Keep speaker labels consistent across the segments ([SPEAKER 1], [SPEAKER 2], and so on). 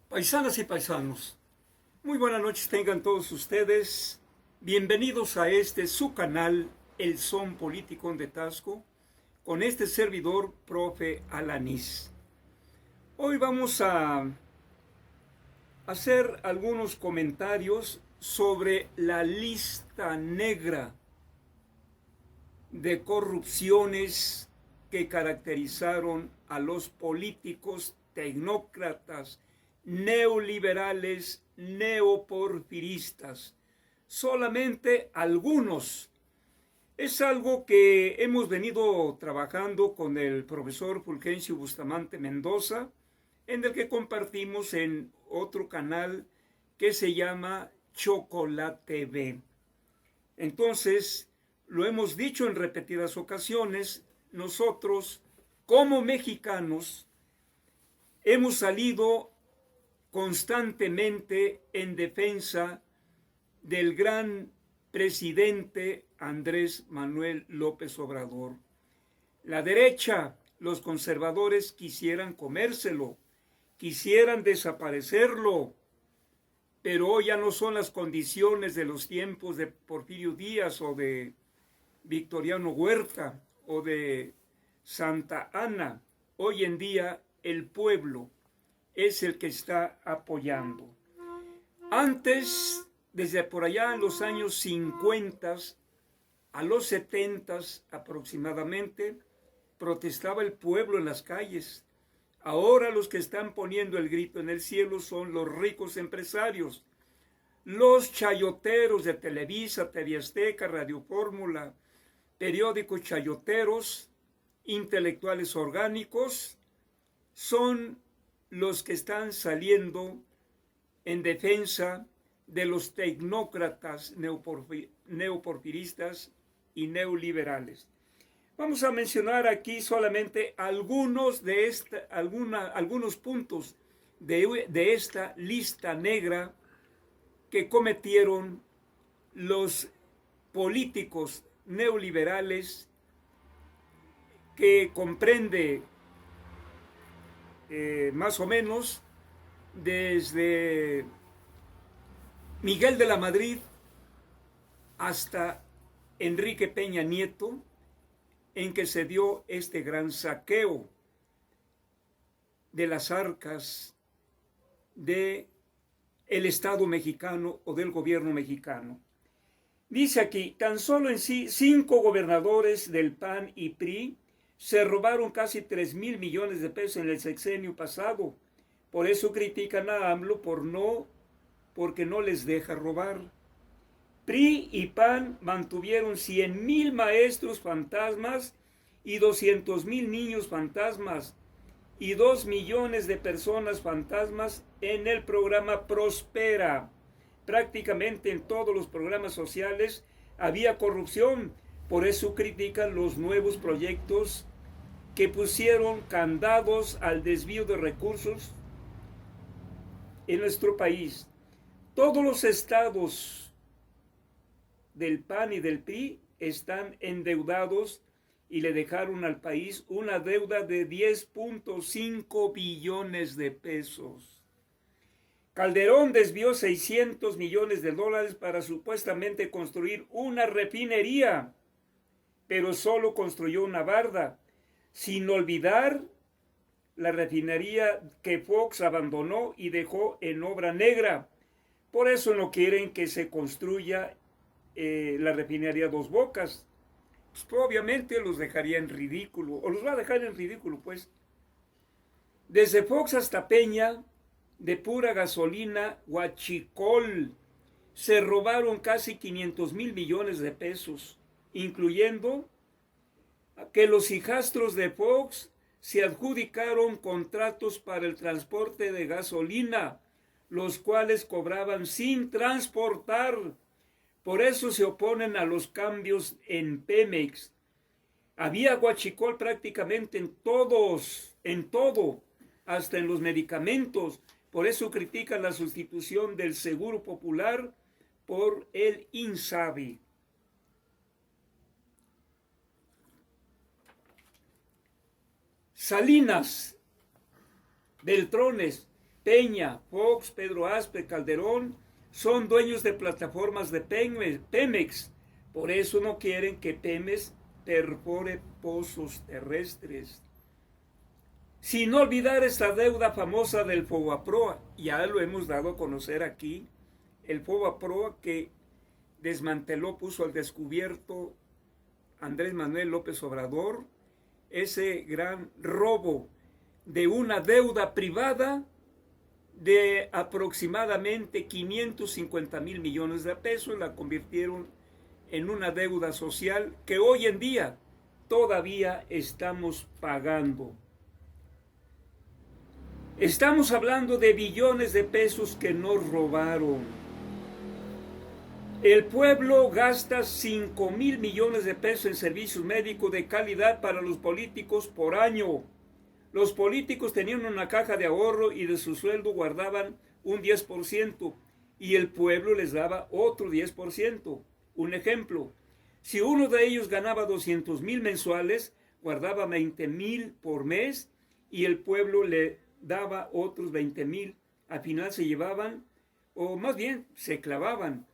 [SPEAKER 1] Paisanas y paisanos, muy buenas noches tengan todos ustedes. Bienvenidos a este su canal, El Son Político de Tasco, con este servidor, profe Alanís. Hoy vamos a hacer algunos comentarios sobre la lista negra de corrupciones que caracterizaron a los políticos tecnócratas, neoliberales, neoporfiristas. Solamente algunos. Es algo que hemos venido trabajando con el profesor Fulgencio Bustamante Mendoza, en el que compartimos en otro canal que se llama Chocolate TV. Entonces, lo hemos dicho en repetidas ocasiones, nosotros como mexicanos hemos salido constantemente en defensa del gran presidente Andrés Manuel López Obrador. La derecha, los conservadores quisieran comérselo, quisieran desaparecerlo, pero hoy ya no son las condiciones de los tiempos de Porfirio Díaz o de Victoriano Huerta o de Santa Anna. Hoy en día el pueblo es el que está apoyando. Antes, desde por allá en los años 50 a los 70 aproximadamente, protestaba el pueblo en las calles. Ahora los que están poniendo el grito en el cielo son los ricos empresarios, los chayoteros de Televisa, TV Azteca, Radio Fórmula, periódicos chayoteros, intelectuales orgánicos, son los que están saliendo en defensa de los tecnócratas neoporfiristas y neoliberales. Vamos a mencionar aquí solamente algunos puntos de esta lista negra que cometieron los políticos neoliberales, que comprende más o menos desde Miguel de la Madrid hasta Enrique Peña Nieto, en que se dio este gran saqueo de las arcas del Estado mexicano o del gobierno mexicano. Dice aquí, tan solo en sí 5 gobernadores del PAN y PRI se robaron casi 3,000 millones de pesos en el sexenio pasado. Por eso critican a AMLO porque no les deja robar. PRI y PAN mantuvieron 100,000 maestros fantasmas y 200,000 niños fantasmas y 2 millones de personas fantasmas en el programa Prospera. Prácticamente en todos los programas sociales había corrupción. Por eso critican los nuevos proyectos que pusieron candados al desvío de recursos en nuestro país. Todos los estados del PAN y del PRI están endeudados y le dejaron al país una deuda de 10.5 billones de pesos. Calderón desvió 600 millones de dólares para supuestamente construir una refinería, pero solo construyó una barda, sin olvidar la refinería que Fox abandonó y dejó en obra negra. Por eso no quieren que se construya la refinería Dos Bocas. Pues, obviamente los dejaría en ridículo, o los va a dejar en ridículo, pues. Desde Fox hasta Peña, de pura gasolina, huachicol, se robaron casi 500,000 millones de pesos, incluyendo que los hijastros de Fox se adjudicaron contratos para el transporte de gasolina, los cuales cobraban sin transportar. Por eso se oponen a los cambios en Pemex. Había huachicol prácticamente en todo, hasta en los medicamentos. Por eso critican la sustitución del Seguro Popular por el INSABI. Salinas, Beltrones, Peña, Fox, Pedro Aspe, Calderón, son dueños de plataformas de Pemex. Por eso no quieren que Pemex perfore pozos terrestres. Sin olvidar esta deuda famosa del Fobaproa, ya lo hemos dado a conocer aquí, el Fobaproa que desmanteló, puso al descubierto Andrés Manuel López Obrador, ese gran robo de una deuda privada de aproximadamente 550,000 millones de pesos, la convirtieron en una deuda social que hoy en día todavía estamos pagando. Estamos hablando de billones de pesos que nos robaron. El pueblo gasta 5,000 millones de pesos en servicios médicos de calidad para los políticos por año. Los políticos tenían una caja de ahorro y de su sueldo guardaban un 10% y el pueblo les daba otro 10%. Un ejemplo, si uno de ellos ganaba 200,000 mensuales, guardaba 20,000 por mes y el pueblo le daba otros 20,000. Al final se llevaban, o más bien se clavaban,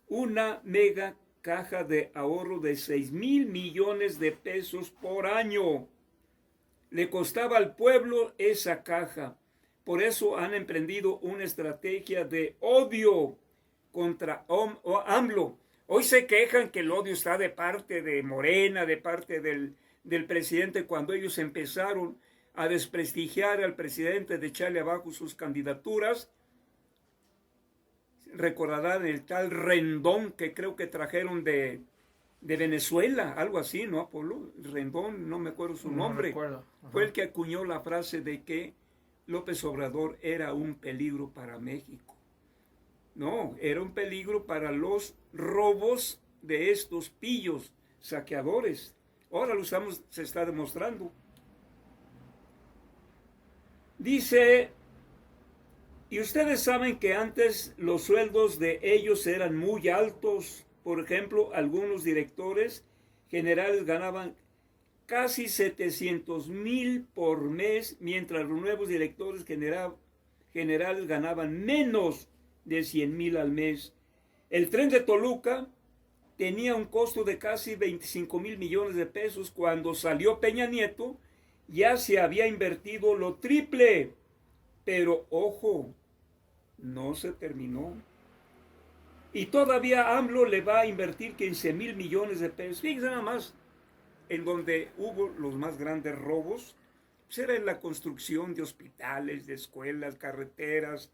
[SPEAKER 1] una mega caja de ahorro de 6,000 millones de pesos por año. Le costaba al pueblo esa caja. Por eso han emprendido una estrategia de odio contra AMLO. Hoy se quejan que el odio está de parte de Morena, de parte del presidente, cuando ellos empezaron a desprestigiar al presidente, de echarle abajo sus candidaturas. Recordarán el tal Rendón que creo que trajeron de Venezuela, algo así, ¿no, Apolo? Rendón, no me acuerdo su nombre.
[SPEAKER 2] Recuerdo.
[SPEAKER 1] Fue el que acuñó la frase de que López Obrador era un peligro para México. No, era un peligro para los robos de estos pillos saqueadores. Ahora se está demostrando. Dice, y ustedes saben que antes los sueldos de ellos eran muy altos. Por ejemplo, algunos directores generales ganaban casi 700,000 por mes, mientras los nuevos directores generales ganaban menos de 100,000 al mes. El tren de Toluca tenía un costo de casi 25,000 millones de pesos. Cuando salió Peña Nieto, ya se había invertido lo triple. Pero ojo, no se terminó. Y todavía AMLO le va a invertir 15,000 millones de pesos. Fíjense nada más, en donde hubo los más grandes robos, pues era en la construcción de hospitales, de escuelas, carreteras,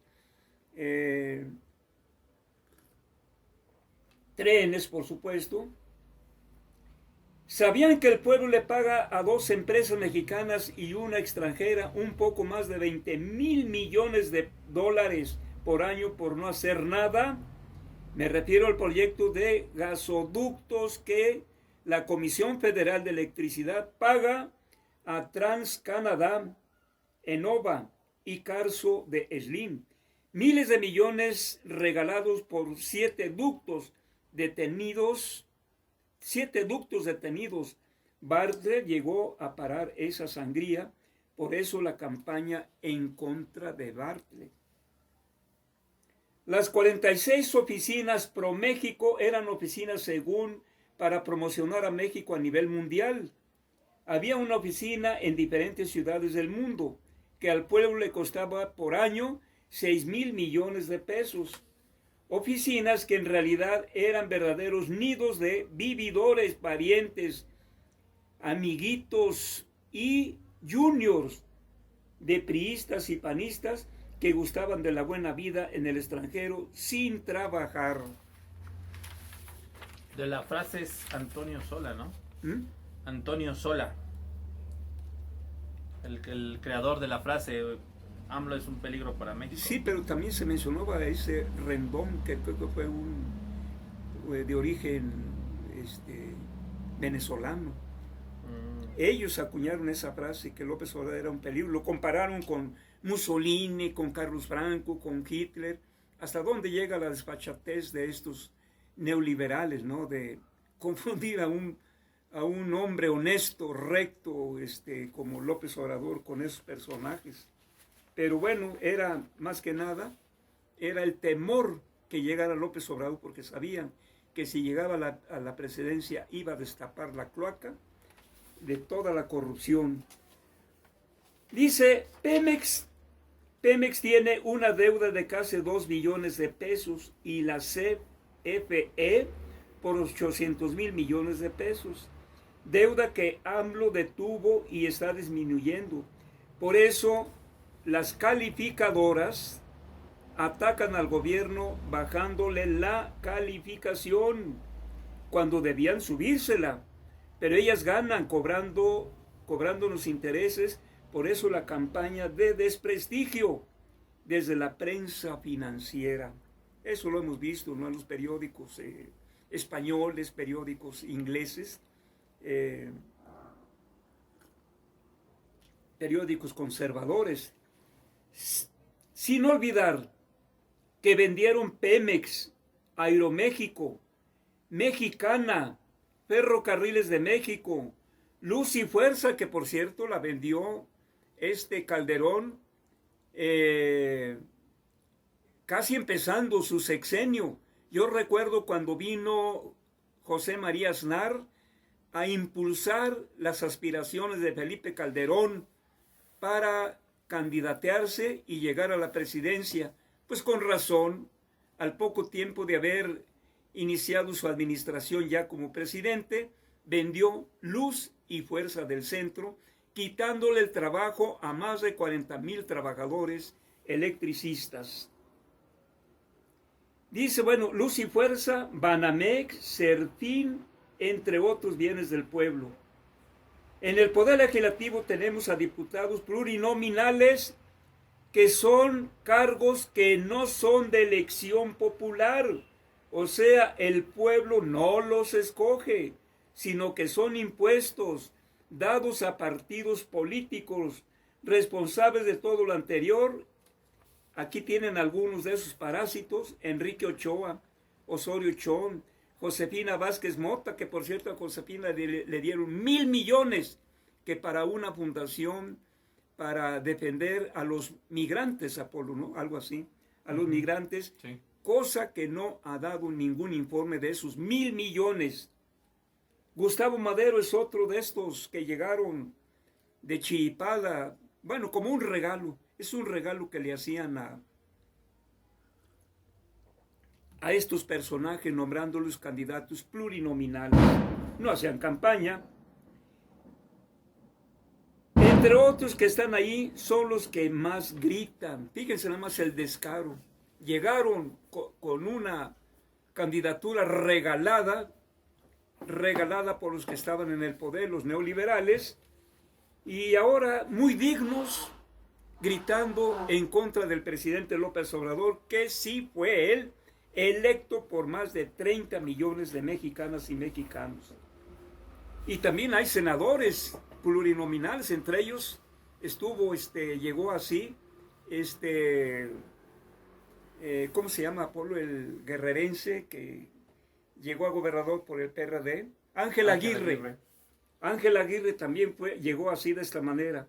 [SPEAKER 1] trenes, por supuesto. ¿Sabían que el pueblo le paga a 2 empresas mexicanas y una extranjera un poco más de 20,000 millones de dólares por año por no hacer nada? Me refiero al proyecto de gasoductos que la Comisión Federal de Electricidad paga a TransCanada, Enova y Carso de Slim. Miles de millones regalados por 7 ductos detenidos. Bartlett llegó a parar esa sangría, por eso la campaña en contra de Bartlett. Las 46 oficinas Pro México eran oficinas según para promocionar a México a nivel mundial. Había una oficina en diferentes ciudades del mundo que al pueblo le costaba por año 6,000 millones de pesos. Oficinas que en realidad eran verdaderos nidos de vividores, parientes, amiguitos y juniors de priistas y panistas que gustaban de la buena vida en el extranjero sin trabajar.
[SPEAKER 2] De la frase es Antonio Sola, ¿no? Antonio Sola, el creador de la frase, AMLO es un peligro para México.
[SPEAKER 1] Sí, pero también se mencionaba a ese Rendón, que creo que fue de origen venezolano. Ellos acuñaron esa frase, que López Obrador era un peligro. Lo compararon con Mussolini, con Carlos Franco, con Hitler. ¿Hasta dónde llega la desfachatez de estos neoliberales, ¿no? De confundir a un hombre honesto, recto, como López Obrador, con esos personajes. pero bueno, era más que nada, era el temor que llegara López Obrador, porque sabían que si llegaba a la presidencia iba a destapar la cloaca de toda la corrupción. Dice, Pemex tiene una deuda de casi 2 billones de pesos y la CFE por 800,000 millones de pesos. Deuda que AMLO detuvo y está disminuyendo. Por eso las calificadoras atacan al gobierno bajándole la calificación cuando debían subírsela. Pero ellas ganan cobrando los intereses. Por eso la campaña de desprestigio desde la prensa financiera. Eso lo hemos visto, ¿no?, en los periódicos españoles, periódicos ingleses, periódicos conservadores. Sin olvidar que vendieron Pemex, Aeroméxico, Mexicana, Ferrocarriles de México, Luz y Fuerza, que por cierto la vendió Calderón, casi empezando su sexenio. Yo recuerdo cuando vino José María Aznar a impulsar las aspiraciones de Felipe Calderón para candidatearse y llegar a la presidencia. Pues con razón, al poco tiempo de haber iniciado su administración ya como presidente, vendió Luz y Fuerza del Centro, quitándole el trabajo a más de 40,000 trabajadores electricistas. Dice, bueno, Luz y Fuerza, Banamex, Serfín, entre otros bienes del pueblo. En el Poder Legislativo tenemos a diputados plurinominales que son cargos que no son de elección popular. O sea, el pueblo no los escoge, sino que son impuestos dados a partidos políticos responsables de todo lo anterior. Aquí tienen algunos de esos parásitos: Enrique Ochoa, Osorio Chong, Josefina Vázquez Mota, que por cierto a Josefina le dieron 1,000 millones que para una fundación para defender a los migrantes, Apolo, ¿no? Algo así, a los migrantes, sí. Cosa que no ha dado ningún informe de esos 1,000 millones. Gustavo Madero es otro de estos que llegaron de Chiripada, bueno, como un regalo. Es un regalo que le hacían a estos personajes, nombrándolos candidatos plurinominales. No hacían campaña. Entre otros que están ahí son los que más gritan. Fíjense nada más el descaro. Llegaron con una candidatura regalada por los que estaban en el poder, los neoliberales, y ahora muy dignos, gritando en contra del presidente López Obrador, que sí fue él electo por más de 30 millones de mexicanas y mexicanos. Y también hay senadores plurinominales, entre ellos llegó así, ¿cómo se llama, Apolo? El guerrerense que llegó a gobernador por el PRD, Ángel Aguirre. Ángel Aguirre también llegó así, de esta manera.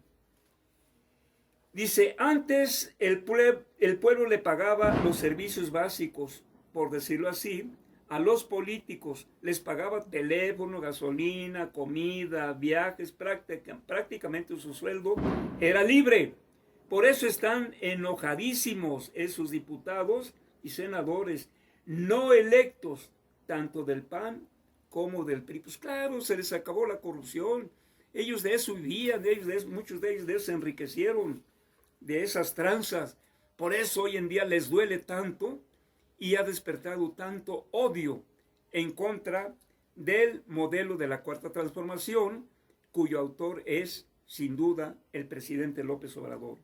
[SPEAKER 1] Dice, antes el pueblo le pagaba los servicios básicos, por decirlo así, a los políticos. Les pagaba teléfono, gasolina, comida, viajes, prácticamente su sueldo era libre. Por eso están enojadísimos esos diputados y senadores no electos, tanto del PAN como del PRI. Pues claro, se les acabó la corrupción. Ellos de eso vivían, muchos de ellos de eso se enriquecieron, de esas tranzas. Por eso hoy en día les duele tanto y ha despertado tanto odio en contra del modelo de la Cuarta Transformación, cuyo autor es, sin duda, el presidente López Obrador.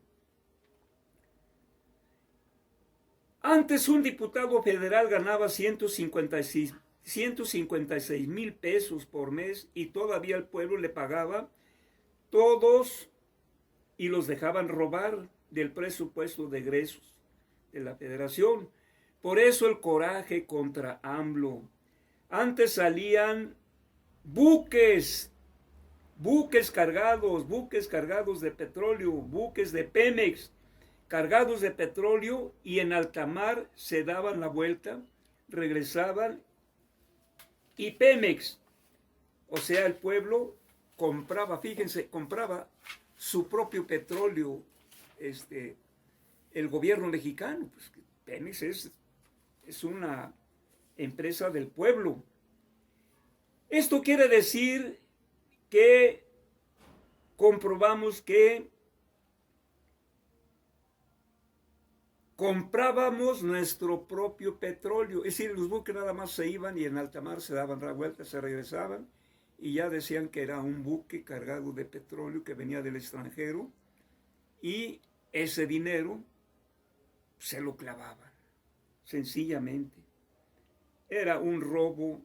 [SPEAKER 1] Antes un diputado federal ganaba 156,000 pesos por mes y todavía el pueblo le pagaba todos y los dejaban robar del presupuesto de egresos de la federación. Por eso el coraje contra AMLO. Antes salían buques cargados de petróleo, buques de Pemex, cargados de petróleo, y en alta mar se daban la vuelta, regresaban, y Pemex, o sea, el pueblo compraba, fíjense, compraba su propio petróleo, el gobierno mexicano. Pues Pemex es una empresa del pueblo. Esto quiere decir que comprobamos que comprábamos nuestro propio petróleo. Es decir, los buques nada más se iban y en alta mar se daban la vuelta, se regresaban y ya decían que era un buque cargado de petróleo que venía del extranjero, y ese dinero se lo clavaban, sencillamente. Era un robo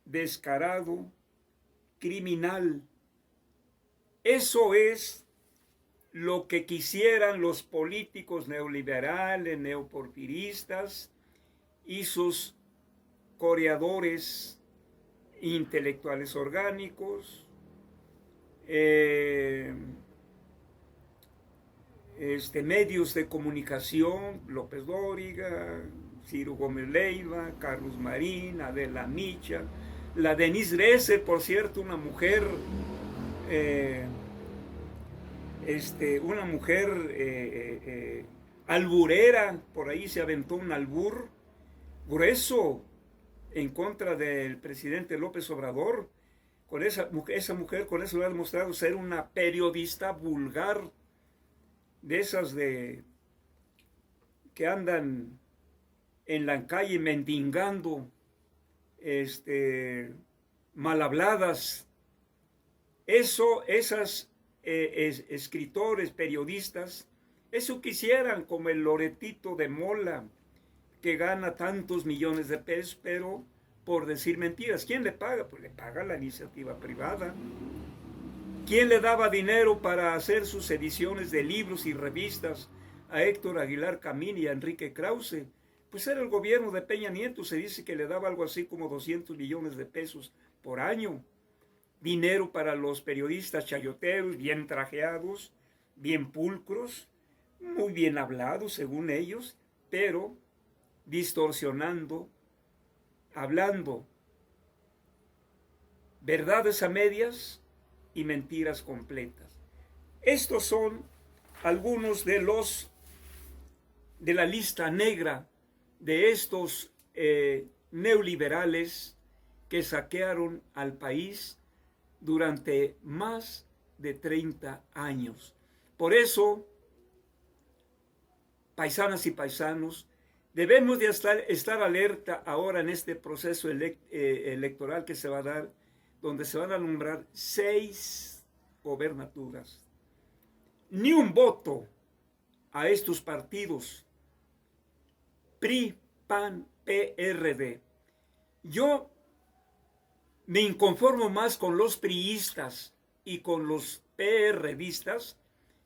[SPEAKER 1] descarado, criminal. Eso es lo que quisieran los políticos neoliberales, neoporfiristas y sus coreadores intelectuales orgánicos, medios de comunicación, López Dóriga, Ciro Gómez Leiva, Carlos Marín, Adela Micha, la Denise Dresser, por cierto, una mujer alburera, por ahí se aventó un albur grueso en contra del presidente López Obrador. Con esa mujer, con eso le ha demostrado ser una periodista vulgar, de esas que andan en la calle mendigando, mal habladas. Esas escritores, periodistas, eso quisieran, como el Loretito de Mola, que gana tantos millones de pesos, pero por decir mentiras. ¿Quién le paga? Pues le paga la iniciativa privada. ¿Quién le daba dinero para hacer sus ediciones de libros y revistas a Héctor Aguilar Camín y a Enrique Krause? Pues era el gobierno de Peña Nieto. Se dice que le daba algo así como 200 millones de pesos por año. Dinero para los periodistas chayoteros, bien trajeados, bien pulcros, muy bien hablados según ellos, pero distorsionando, hablando verdades a medias y mentiras completas. Estos son algunos de la lista negra de estos neoliberales que saquearon al país durante más de 30 años. Por eso, paisanas y paisanos, debemos de estar alerta ahora en este proceso electoral que se va a dar, donde se van a nombrar 6 gobernaturas. Ni un voto a estos partidos, PRI, PAN, PRD. Yo me inconformo más con los priistas y con los PRDistas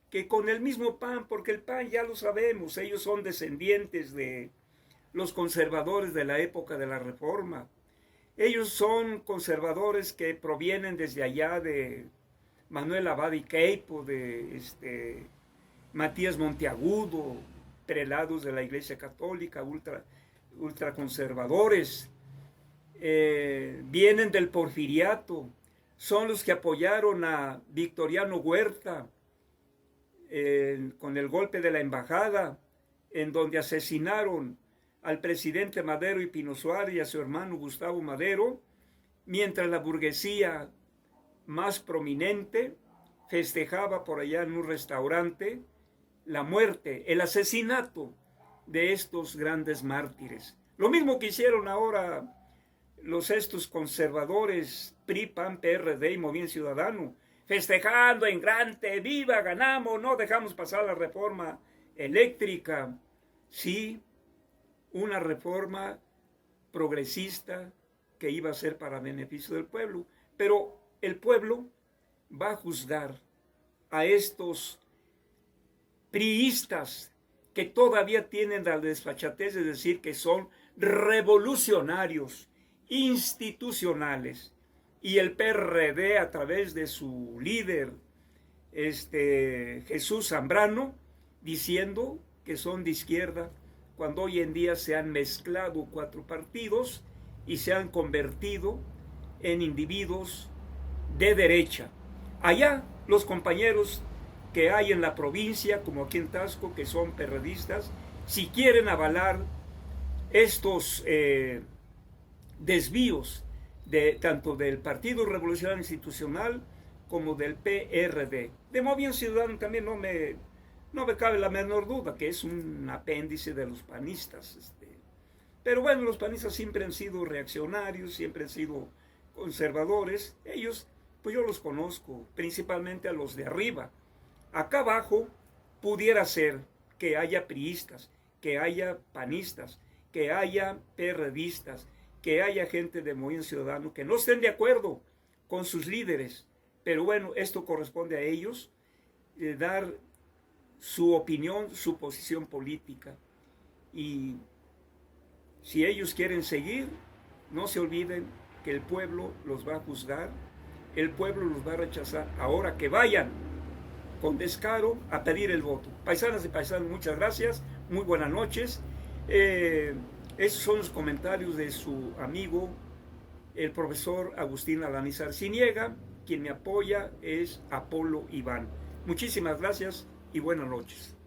[SPEAKER 1] que con el mismo PAN, porque el PAN ya lo sabemos, ellos son descendientes de los conservadores de la época de la Reforma. Ellos son conservadores que provienen desde allá de Manuel Abad y Queipo, de Matías Monteagudo, prelados de la Iglesia Católica, ultraconservadores. Vienen del porfiriato, son los que apoyaron a Victoriano Huerta con el golpe de la embajada, en donde asesinaron al presidente Madero y Pino Suárez y a su hermano Gustavo Madero, mientras la burguesía más prominente festejaba por allá en un restaurante la muerte, el asesinato de estos grandes mártires. Lo mismo que hicieron ahora estos conservadores PRI, PAN, PRD y Movimiento Ciudadano, festejando en grande, viva, ganamos, no dejamos pasar la reforma eléctrica. Sí, una reforma progresista que iba a ser para beneficio del pueblo, pero el pueblo va a juzgar a estos priistas que todavía tienen la desfachatez de decir que son revolucionarios institucionales, y el PRD a través de su líder Jesús Zambrano diciendo que son de izquierda, cuando hoy en día se han mezclado 4 partidos y se han convertido en individuos de derecha. Allá los compañeros que hay en la provincia, como aquí en Taxco, que son perredistas, si quieren avalar estos desvíos tanto del Partido Revolucionario Institucional como del PRD. De Movimiento Ciudadano también no me cabe la menor duda que es un apéndice de los panistas. Pero bueno, los panistas siempre han sido reaccionarios, siempre han sido conservadores. Ellos, pues yo los conozco, principalmente a los de arriba. Acá abajo pudiera ser que haya priistas, que haya panistas, que haya PRDistas, que haya gente de Movimiento Ciudadano que no estén de acuerdo con sus líderes. Pero bueno, esto corresponde a ellos, dar su opinión, su posición política. Y si ellos quieren seguir, no se olviden que el pueblo los va a juzgar, el pueblo los va a rechazar. Ahora que vayan con descaro a pedir el voto. Paisanas y paisanos, muchas gracias, muy buenas noches. Esos son los comentarios de su amigo, el profesor Agustín Alanis Arciniega. Quien me apoya es Apolo Iván. Muchísimas gracias y buenas noches.